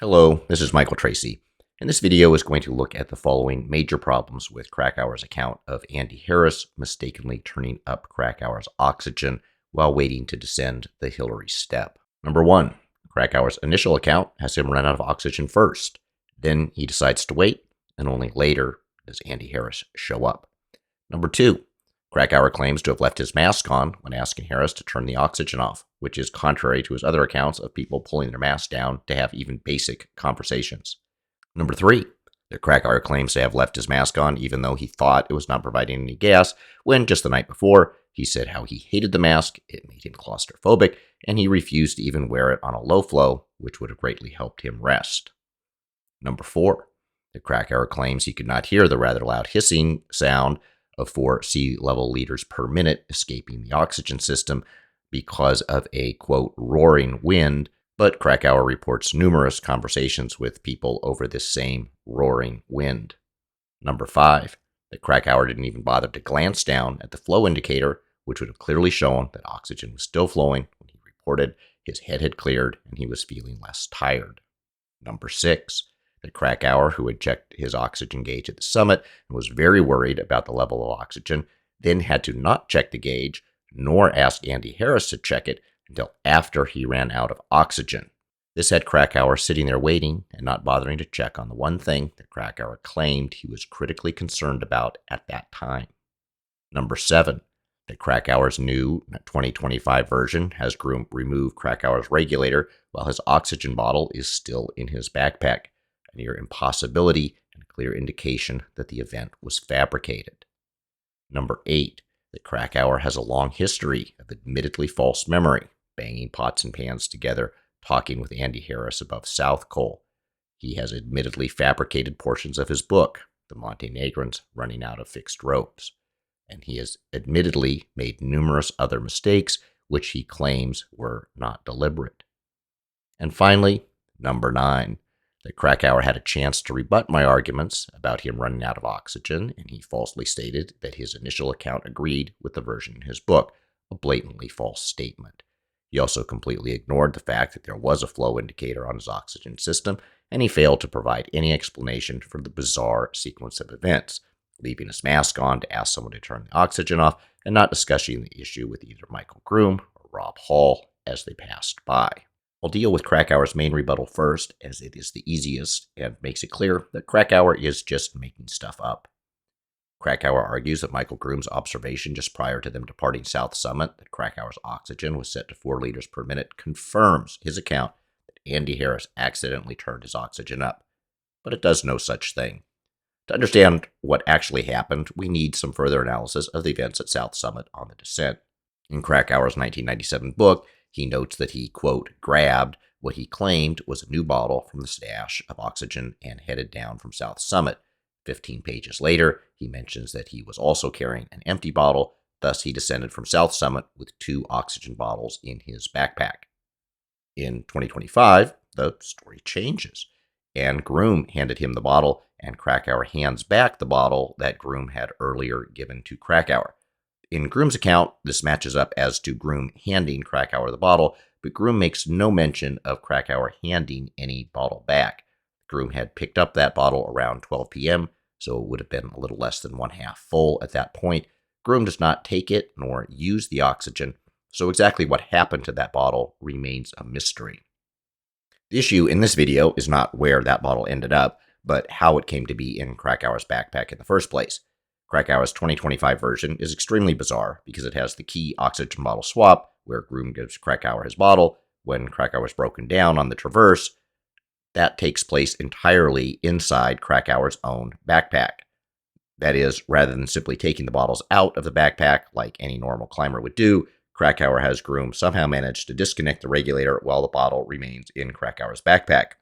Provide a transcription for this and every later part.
Hello, this is Michael Tracy, and this video is going to look at the following major problems with Krakauer's account of Andy Harris mistakenly turning up Krakauer's oxygen while waiting to descend the Hillary step. Number 1, Krakauer's initial account has him run out of oxygen first. Then he decides to wait, and only later does Andy Harris show up. Number 2, Krakauer claims to have left his mask on when asking Harris to turn the oxygen off, which is contrary to his other accounts of people pulling their masks down to have even basic conversations. Number 3, that Krakauer claims to have left his mask on even though he thought it was not providing any gas, when just the night before, he said how he hated the mask, it made him claustrophobic, and he refused to even wear it on a low flow, which would have greatly helped him rest. Number 4, that Krakauer claims he could not hear the rather loud hissing sound of 4 sea level liters per minute escaping the oxygen system because of a, quote, roaring wind, but Krakauer reports numerous conversations with people over this same roaring wind. Number 5, that Krakauer didn't even bother to glance down at the flow indicator, which would have clearly shown that oxygen was still flowing when he reported his head had cleared and he was feeling less tired. Number 6, that Krakauer, who had checked his oxygen gauge at the summit and was very worried about the level of oxygen, then had to not check the gauge, nor ask Andy Harris to check it until after he ran out of oxygen. This had Krakauer sitting there waiting and not bothering to check on the one thing that Krakauer claimed he was critically concerned about at that time. Number 7, that Krakauer's new 2025 version has removed Krakauer's regulator while his oxygen bottle is still in his backpack. A near impossibility and a clear indication that the event was fabricated. Number 8, that Krakauer has a long history of admittedly false memory, banging pots and pans together, talking with Andy Harris above South Cole. He has admittedly fabricated portions of his book, The Montenegrins Running Out of Fixed Ropes, and he has admittedly made numerous other mistakes which he claims were not deliberate. And finally, number 9, that Krakauer had a chance to rebut my arguments about him running out of oxygen, and he falsely stated that his initial account agreed with the version in his book, a blatantly false statement. He also completely ignored the fact that there was a flow indicator on his oxygen system, and he failed to provide any explanation for the bizarre sequence of events, leaving his mask on to ask someone to turn the oxygen off, and not discussing the issue with either Michael Groom or Rob Hall as they passed by. I'll deal with Krakauer's main rebuttal first, as it is the easiest and makes it clear that Krakauer is just making stuff up. Krakauer argues that Michael Groom's observation just prior to them departing South Summit that Krakauer's oxygen was set to 4 liters per minute confirms his account that Andy Harris accidentally turned his oxygen up. But it does no such thing. To understand what actually happened, we need some further analysis of the events at South Summit on the descent. In Krakauer's 1997 book, he notes that he, quote, grabbed what he claimed was a new bottle from the stash of oxygen and headed down from South Summit. 15 pages later, he mentions that he was also carrying an empty bottle, thus he descended from South Summit with 2 oxygen bottles in his backpack. In 2025, the story changes, and Groom handed him the bottle, and Krakauer hands back the bottle that Groom had earlier given to Krakauer. In Groom's account, this matches up as to Groom handing Krakauer the bottle, but Groom makes no mention of Krakauer handing any bottle back. Groom had picked up that bottle around 12 p.m., so it would have been a little less than 1/2 full at that point. Groom does not take it nor use the oxygen, so exactly what happened to that bottle remains a mystery. The issue in this video is not where that bottle ended up, but how it came to be in Krakauer's backpack in the first place. Krakauer's 2025 version is extremely bizarre because it has the key oxygen bottle swap, where Groom gives Krakauer his bottle. When Krakauer is broken down on the traverse, that takes place entirely inside Krakauer's own backpack. That is, rather than simply taking the bottles out of the backpack like any normal climber would do, Krakauer has Groom somehow managed to disconnect the regulator while the bottle remains in Krakauer's backpack.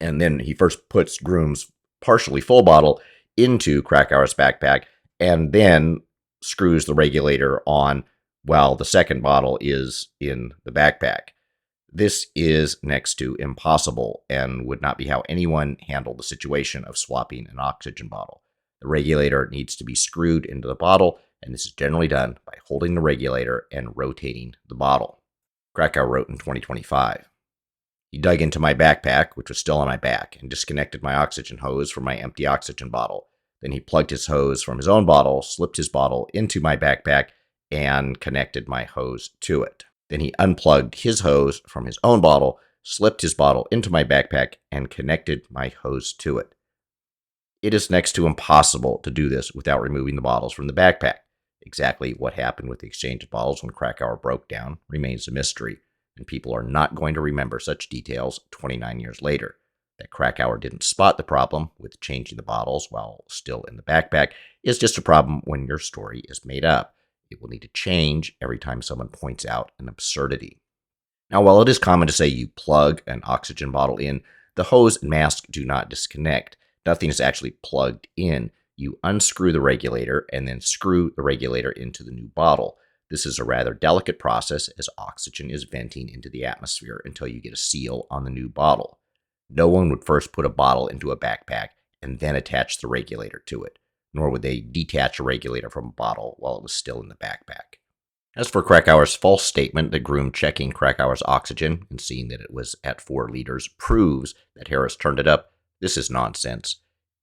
And then he first puts Groom's partially full bottle into Krakauer's backpack and then screws the regulator on while the second bottle is in the backpack. This is next to impossible and would not be how anyone handled the situation of swapping an oxygen bottle. The regulator needs to be screwed into the bottle, and this is generally done by holding the regulator and rotating the bottle. Krakauer wrote in 2025, He dug into my backpack, which was still on my back, and disconnected my oxygen hose from my empty oxygen bottle. Then he plugged his hose from his own bottle, slipped his bottle into my backpack, and connected my hose to it. Then he unplugged his hose from his own bottle, slipped his bottle into my backpack, and connected my hose to it. It is next to impossible to do this without removing the bottles from the backpack. Exactly what happened with the exchange of bottles when Krakauer broke down remains a mystery, and people are not going to remember such details 29 years later. That Krakauer didn't spot the problem with changing the bottles while still in the backpack is just a problem when your story is made up. It will need to change every time someone points out an absurdity. Now, while it is common to say you plug an oxygen bottle in, the hose and mask do not disconnect. Nothing is actually plugged in. You unscrew the regulator and then screw the regulator into the new bottle. This is a rather delicate process as oxygen is venting into the atmosphere until you get a seal on the new bottle. No one would first put a bottle into a backpack and then attach the regulator to it, nor would they detach a regulator from a bottle while it was still in the backpack. As for Krakauer's false statement that Groom checking Krakauer's oxygen and seeing that it was at 4 liters proves that Harris turned it up, this is nonsense.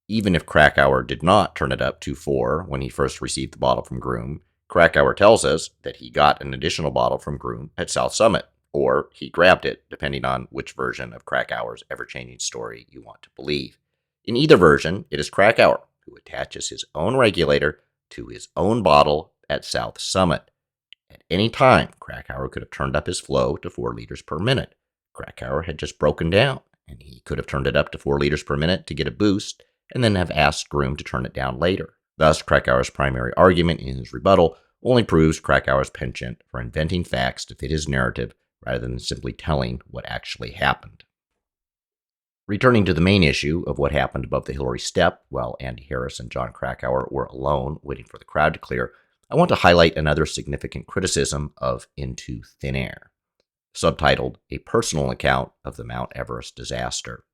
Even if Krakauer did not turn it up to 4 when he first received the bottle from Groom, Krakauer tells us that he got an additional bottle from Groom at South Summit, or he grabbed it, depending on which version of Krakauer's ever-changing story you want to believe. In either version, it is Krakauer who attaches his own regulator to his own bottle at South Summit. At any time, Krakauer could have turned up his flow to 4 liters per minute. Krakauer had just broken down, and he could have turned it up to 4 liters per minute to get a boost, and then have asked Groom to turn it down later. Thus, Krakauer's primary argument in his rebuttal only proves Krakauer's penchant for inventing facts to fit his narrative rather than simply telling what actually happened. Returning to the main issue of what happened above the Hillary step while Andy Harris and John Krakauer were alone waiting for the crowd to clear, I want to highlight another significant criticism of Into Thin Air, subtitled A Personal Account of the Mount Everest Disaster.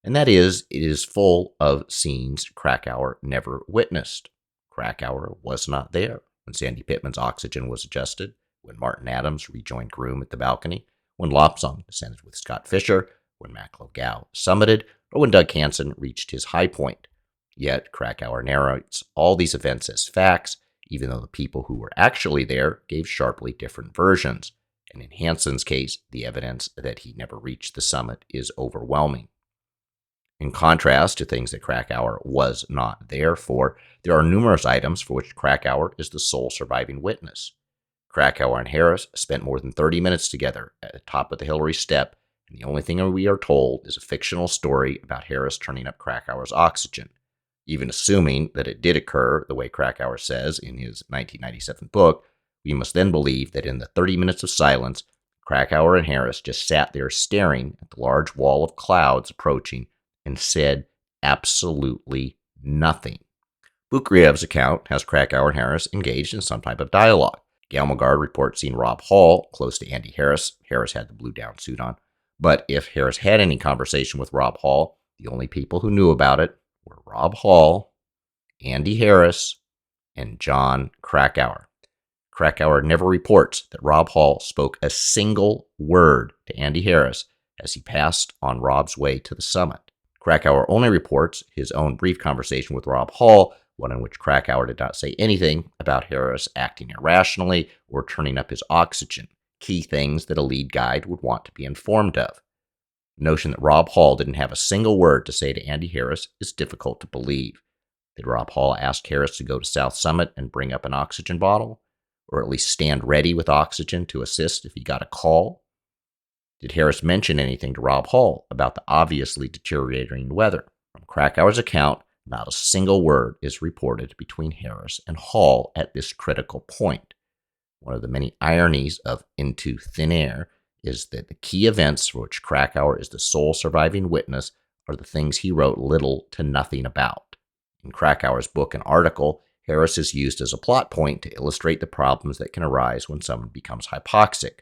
And that is, it is full of scenes Krakauer never witnessed. Krakauer was not there when Sandy Pittman's oxygen was adjusted, when Martin Adams rejoined Groom at the balcony, when Lopsong descended with Scott Fisher, when Maclo Gow summited, or when Doug Hansen reached his high point. Yet Krakauer narrates all these events as facts, even though the people who were actually there gave sharply different versions. And in Hansen's case, the evidence that he never reached the summit is overwhelming. In contrast to things that Krakauer was not there for, there are numerous items for which Krakauer is the sole surviving witness. Krakauer and Harris spent more than 30 minutes together at the top of the Hillary step, and the only thing we are told is a fictional story about Harris turning up Krakauer's oxygen. Even assuming that it did occur the way Krakauer says in his 1997 book, we must then believe that in the 30 minutes of silence, Krakauer and Harris just sat there staring at the large wall of clouds approaching and said absolutely nothing. Bukriev's account has Krakauer and Harris engaged in some type of dialogue. Galmagard reports seeing Rob Hall close to Andy Harris. Harris had the blue down suit on. But if Harris had any conversation with Rob Hall, the only people who knew about it were Rob Hall, Andy Harris, and John Krakauer. Krakauer never reports that Rob Hall spoke a single word to Andy Harris as he passed on Rob's way to the summit. Krakauer only reports his own brief conversation with Rob Hall, one in which Krakauer did not say anything about Harris acting irrationally or turning up his oxygen, key things that a lead guide would want to be informed of. The notion that Rob Hall didn't have a single word to say to Andy Harris is difficult to believe. Did Rob Hall ask Harris to go to South Summit and bring up an oxygen bottle? Or at least stand ready with oxygen to assist if he got a call? Did Harris mention anything to Rob Hall about the obviously deteriorating weather? From Krakauer's account, not a single word is reported between Harris and Hall at this critical point. One of the many ironies of Into Thin Air is that the key events for which Krakauer is the sole surviving witness are the things he wrote little to nothing about. In Krakauer's book and article, Harris is used as a plot point to illustrate the problems that can arise when someone becomes hypoxic.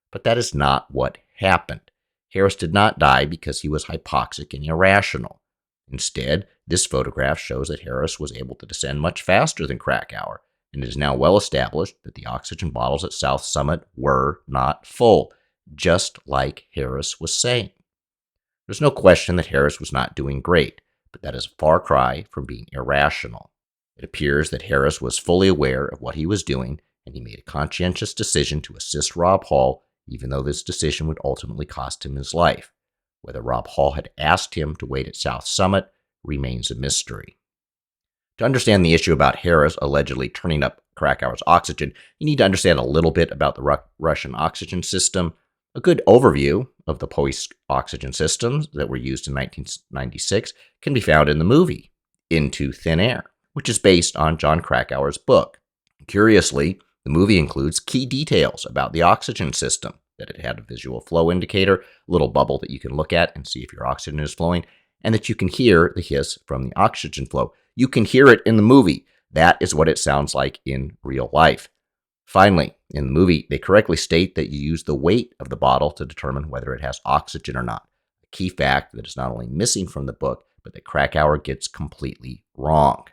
But that is not what happened. Harris did not die because he was hypoxic and irrational. Instead, this photograph shows that Harris was able to descend much faster than Krakauer, and it is now well established that the oxygen bottles at South Summit were not full, just like Harris was saying. There's no question that Harris was not doing great, but that is a far cry from being irrational. It appears that Harris was fully aware of what he was doing, and he made a conscientious decision to assist Rob Hall, even though this decision would ultimately cost him his life. Whether Rob Hall had asked him to wait at South Summit remains a mystery. To understand the issue about Harris allegedly turning up Krakauer's oxygen, you need to understand a little bit about the Russian oxygen system. A good overview of the post-oxygen systems that were used in 1996 can be found in the movie Into Thin Air, which is based on John Krakauer's book. Curiously, the movie includes key details about the oxygen system, that it had a visual flow indicator, a little bubble that you can look at and see if your oxygen is flowing, and that you can hear the hiss from the oxygen flow. You can hear it in the movie. That is what it sounds like in real life. Finally, in the movie, they correctly state that you use the weight of the bottle to determine whether it has oxygen or not. A key fact that is not only missing from the book, but that Krakauer gets completely wrong.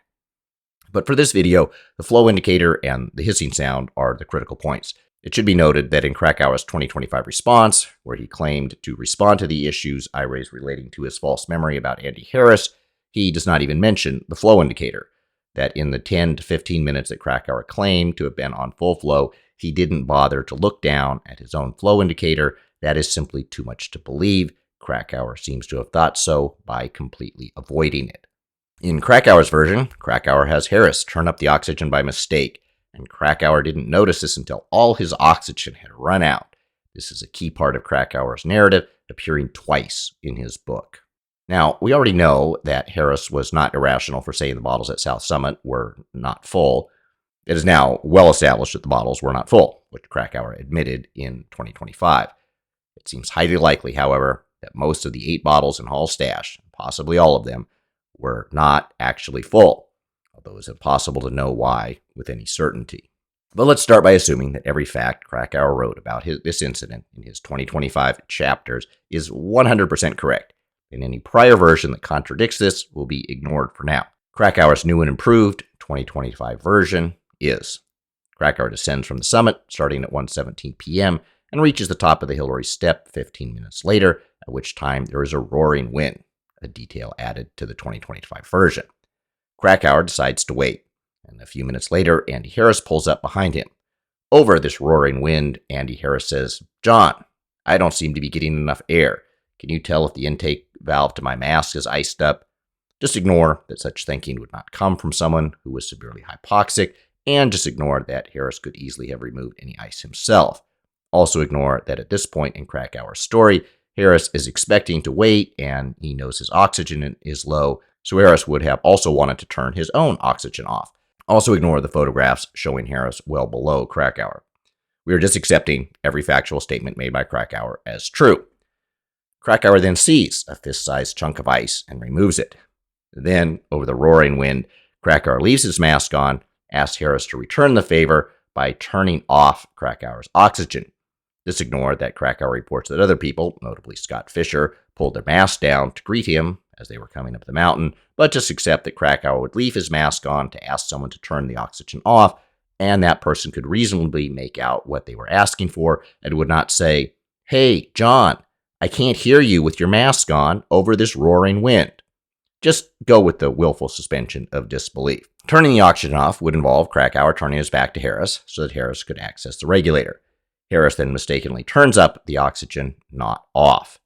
But for this video, the flow indicator and the hissing sound are the critical points. It should be noted that in Krakauer's 2025 response, where he claimed to respond to the issues I raised relating to his false memory about Andy Harris, he does not even mention the flow indicator, that in the 10 to 15 minutes that Krakauer claimed to have been on full flow, he didn't bother to look down at his own flow indicator. That is simply too much to believe. Krakauer seems to have thought so by completely avoiding it. In Krakauer's version, Krakauer has Harris turn up the oxygen by mistake, and Krakauer didn't notice this until all his oxygen had run out. This is a key part of Krakauer's narrative, appearing twice in his book. Now, we already know that Harris was not irrational for saying the bottles at South Summit were not full. It is now well established that the bottles were not full, which Krakauer admitted in 2025. It seems highly likely, however, that most of the 8 bottles in Hall's stash, possibly all of them, were not actually full, although it is impossible to know why with any certainty. But let's start by assuming that every fact Krakauer wrote about this incident in his 2025 chapters is 100% correct, and any prior version that contradicts this will be ignored for now. Krakauer's new and improved 2025 version is: Krakauer descends from the summit starting at 1:17 p.m. and reaches the top of the Hillary Step 15 minutes later, at which time there is a roaring wind, a detail added to the 2025 version. Krakauer decides to wait, and a few minutes later, Andy Harris pulls up behind him. Over this roaring wind, Andy Harris says, "John, I don't seem to be getting enough air. Can you tell if the intake valve to my mask is iced up?" Just ignore that such thinking would not come from someone who was severely hypoxic, and just ignore that Harris could easily have removed any ice himself. Also ignore that at this point in Krakauer's story, Harris is expecting to wait, and he knows his oxygen is low, so Harris would have also wanted to turn his own oxygen off. Also ignore the photographs showing Harris well below Krakauer. We are just accepting every factual statement made by Krakauer as true. Krakauer then sees a fist-sized chunk of ice and removes it. Then, over the roaring wind, Krakauer leaves his mask on, asks Harris to return the favor by turning off Krakauer's oxygen. Just ignore that Krakauer reports that other people, notably Scott Fisher, pulled their masks down to greet him as they were coming up the mountain, but just accept that Krakauer would leave his mask on to ask someone to turn the oxygen off, and that person could reasonably make out what they were asking for and would not say, "Hey, John, I can't hear you with your mask on over this roaring wind." Just go with the willful suspension of disbelief. Turning the oxygen off would involve Krakauer turning his back to Harris so that Harris could access the regulator. Harris then mistakenly turns up the oxygen, not off.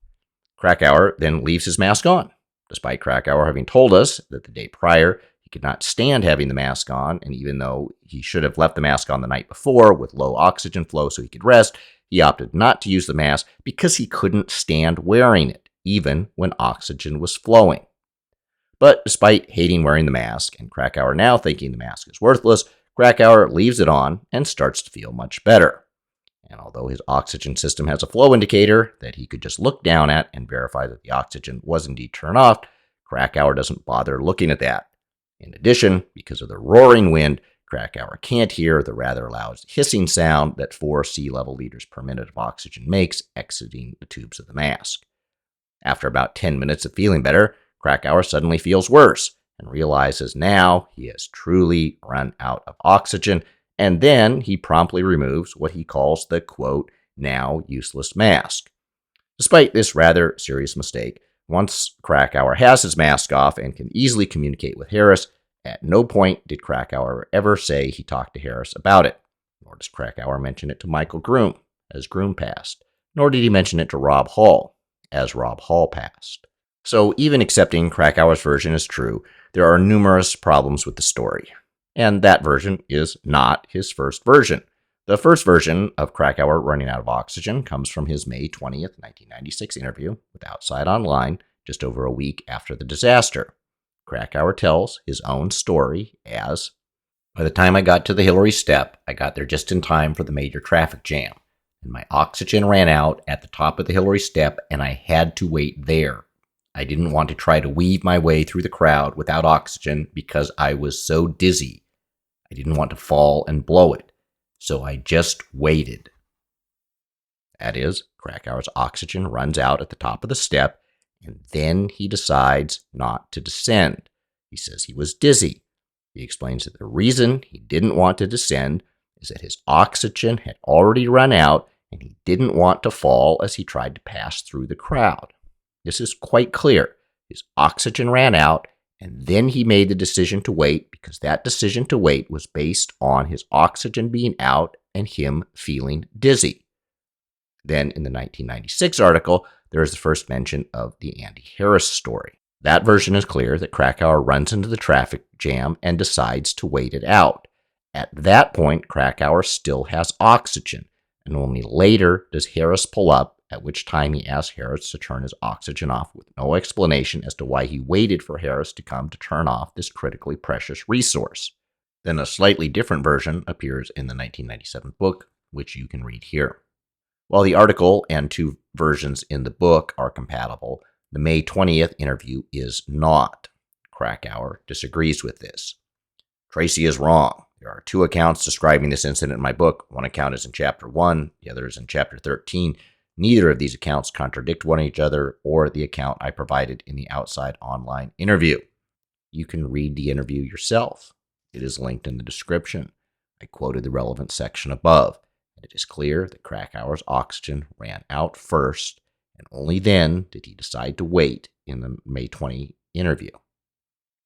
Krakauer then leaves his mask on, despite Krakauer having told us that the day prior he could not stand having the mask on, and even though he should have left the mask on the night before with low oxygen flow so he could rest, he opted not to use the mask because he couldn't stand wearing it, even when oxygen was flowing. But despite hating wearing the mask, and Krakauer now thinking the mask is worthless, Krakauer leaves it on and starts to feel much better. And although his oxygen system has a flow indicator that he could just look down at and verify that the oxygen was indeed turned off, Krakauer doesn't bother looking at that. In addition, because of the roaring wind, Krakauer can't hear the rather loud hissing sound that 4 sea level liters per minute of oxygen makes exiting the tubes of the mask. After about 10 minutes of feeling better, Krakauer suddenly feels worse and realizes now he has truly run out of oxygen, and then he promptly removes what he calls the, quote, now useless mask. Despite this rather serious mistake, Once Krakauer has his mask off and can easily communicate with Harris, at no point did Krakauer ever say he talked to Harris about it, nor does Krakauer mention it to Michael Groom, as Groom passed, nor did he mention it to Rob Hall, as Rob Hall passed. So even accepting Krakauer's version is true, there are numerous problems with the story. And that version is not his first version. The first version of Krakauer running out of oxygen comes from his May 20th, 1996 interview with Outside Online, just over a week after the disaster. Krakauer tells his own story as, "By the time I got to the Hillary step, I got there just in time for the major traffic jam, and my oxygen ran out at the top of the Hillary step, and I had to wait there. I didn't want to try to weave my way through the crowd without oxygen because I was so dizzy. I didn't want to fall and blow it, so I just waited." That is, Krakauer's oxygen runs out at the top of the step, and then he decides not to descend. He says he was dizzy. He explains that the reason he didn't want to descend is that his oxygen had already run out and he didn't want to fall as he tried to pass through the crowd. This is quite clear. His oxygen ran out, and then he made the decision to wait because that decision to wait was based on his oxygen being out and him feeling dizzy. Then in the 1996 article, there is the first mention of the Andy Harris story. That version is clear that Krakauer runs into the traffic jam and decides to wait it out. At that point, Krakauer still has oxygen, and only later does Harris pull up, at which time he asks Harris to turn his oxygen off with no explanation as to why he waited for Harris to come to turn off this critically precious resource. Then a slightly different version appears in the 1997 book, which you can read here. While the article and two versions in the book are compatible, the May 20th interview is not. Krakauer disagrees with this. "Tracy is wrong. There are two accounts describing this incident in my book. One account is in Chapter 1, the other is in Chapter 13. Neither of these accounts contradict one another or the account I provided in the Outside Online interview." You can read the interview yourself. It is linked in the description. I quoted the relevant section above. It is clear that Krakauer's oxygen ran out first, and only then did he decide to wait in the May 20 interview.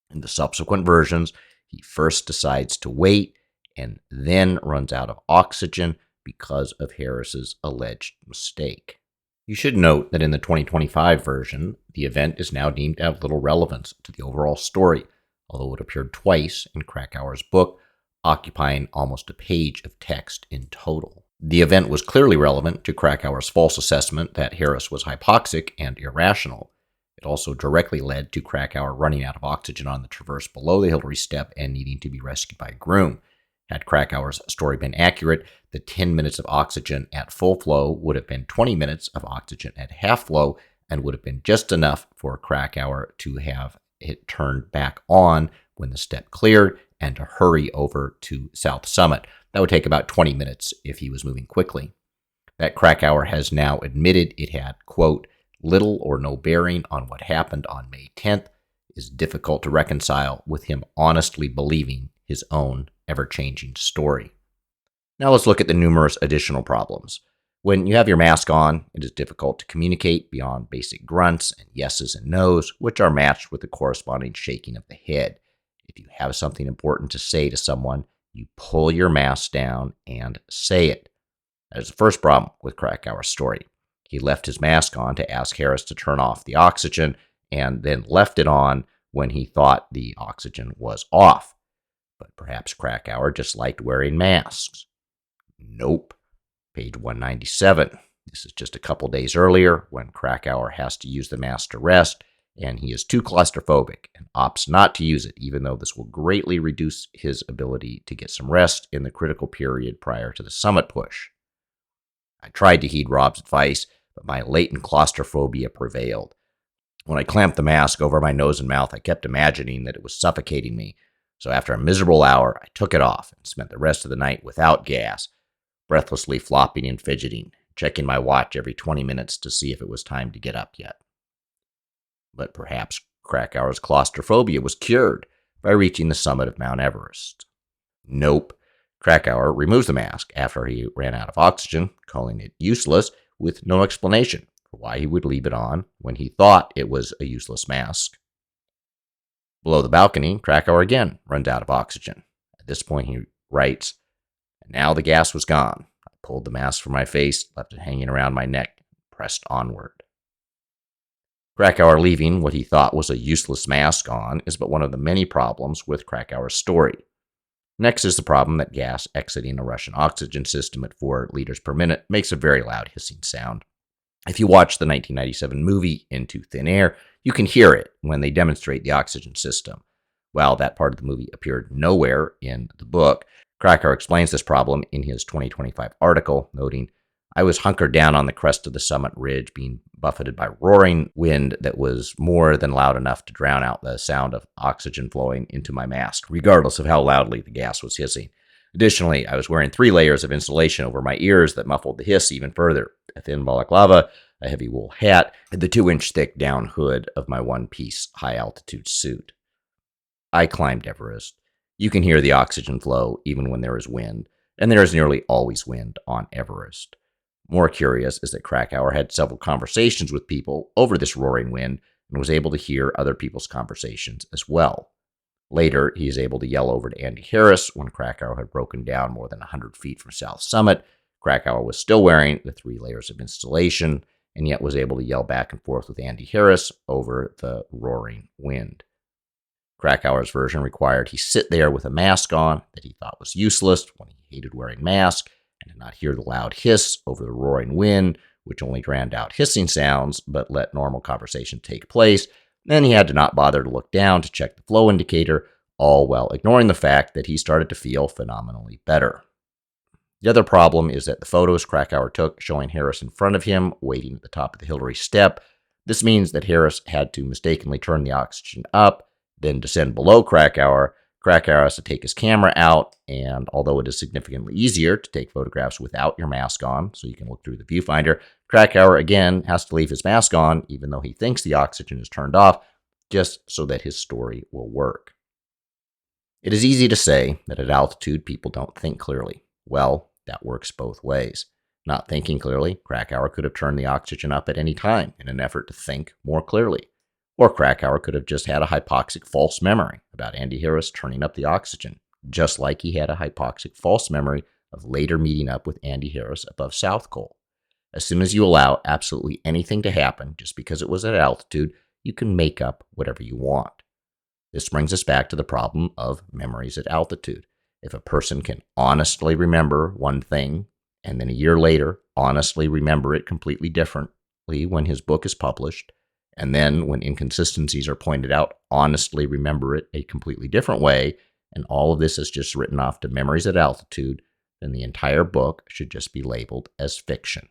In the subsequent versions, he first decides to wait and then runs out of oxygen because of Harris's alleged mistake. You should note that in the 2025 version, the event is now deemed to have little relevance to the overall story, although it appeared twice in Krakauer's book, occupying almost a page of text in total. The event was clearly relevant to Krakauer's false assessment that Harris was hypoxic and irrational. It also directly led to Krakauer running out of oxygen on the traverse below the Hillary step and needing to be rescued by a groom. Had Krakauer's story been accurate, the 10 minutes of oxygen at full flow would have been 20 minutes of oxygen at half flow and would have been just enough for Krakauer to have it turned back on when the step cleared and to hurry over to South Summit. That would take about 20 minutes if he was moving quickly. That Krakauer has now admitted it had, quote, "little or no bearing on what happened on May 10th is difficult to reconcile with him honestly believing his own ever-changing story." Now let's look at the numerous additional problems. When you have your mask on, it is difficult to communicate beyond basic grunts and yeses and nos, which are matched with the corresponding shaking of the head. If you have something important to say to someone, you pull your mask down and say it. That is the first problem with Krakauer's story. He left his mask on to ask Harris to turn off the oxygen and then left it on when he thought the oxygen was off. But perhaps Krakauer just liked wearing masks. Nope. Page 197. This is just a couple days earlier when Krakauer has to use the mask to rest, and he is too claustrophobic and opts not to use it, even though this will greatly reduce his ability to get some rest in the critical period prior to the summit push. I tried to heed Rob's advice, but my latent claustrophobia prevailed. When I clamped the mask over my nose and mouth, I kept imagining that it was suffocating me. So after a miserable hour, I took it off and spent the rest of the night without gas, breathlessly flopping and fidgeting, checking my watch every 20 minutes to see if it was time to get up yet. But perhaps Krakauer's claustrophobia was cured by reaching the summit of Mount Everest. Nope. Krakauer removes the mask after he ran out of oxygen, calling it useless, with no explanation, for why he would leave it on when he thought it was a useless mask. Below the balcony, Krakauer again runs out of oxygen. At this point, he writes, "And now the gas was gone. I pulled the mask from my face, left it hanging around my neck, and pressed onward." Krakauer leaving what he thought was a useless mask on is but one of the many problems with Krakauer's story. Next is the problem that gas exiting a Russian oxygen system at 4 liters per minute makes a very loud hissing sound. If you watch the 1997 movie Into Thin Air, you can hear it when they demonstrate the oxygen system. While that part of the movie appeared nowhere in the book, Krakauer explains this problem in his 2025 article, noting, "I was hunkered down on the crest of the summit ridge, being buffeted by roaring wind that was more than loud enough to drown out the sound of oxygen flowing into my mask, regardless of how loudly the gas was hissing. Additionally, I was wearing 3 layers of insulation over my ears that muffled the hiss even further: a thin balaclava, a heavy wool hat, and the 2-inch thick down hood of my one-piece high-altitude suit. I climbed Everest. You can hear the oxygen flow even when there is wind, and there is nearly always wind on Everest." More curious is that Krakauer had several conversations with people over this roaring wind and was able to hear other people's conversations as well. Later, he is able to yell over to Andy Harris when Krakauer had broken down more than 100 feet from South Summit. Krakauer was still wearing the 3 layers of insulation and yet was able to yell back and forth with Andy Harris over the roaring wind. Krakauer's version required he sit there with a mask on that he thought was useless when he hated wearing masks, and did not hear the loud hiss over the roaring wind, which only drowned out hissing sounds but let normal conversation take place. Then he had to not bother to look down to check the flow indicator, all while ignoring the fact that he started to feel phenomenally better. The other problem is that the photos Krakauer took showing Harris in front of him, waiting at the top of the Hillary step. This means that Harris had to mistakenly turn the oxygen up, then descend below Krakauer. Krakauer has to take his camera out, and although it is significantly easier to take photographs without your mask on, so you can look through the viewfinder, Krakauer again has to leave his mask on, even though he thinks the oxygen is turned off, just so that his story will work. It is easy to say that at altitude people don't think clearly. Well, that works both ways. Not thinking clearly, Krakauer could have turned the oxygen up at any time in an effort to think more clearly. Or Krakauer could have just had a hypoxic false memory about Andy Harris turning up the oxygen, just like he had a hypoxic false memory of later meeting up with Andy Harris above South Col. As soon as you allow absolutely anything to happen just because it was at altitude, you can make up whatever you want. This brings us back to the problem of memories at altitude. If a person can honestly remember one thing, and then a year later honestly remember it completely differently when his book is published, and then when inconsistencies are pointed out, honestly remember it a completely different way, and all of this is just written off to memories at altitude, then the entire book should just be labeled as fiction.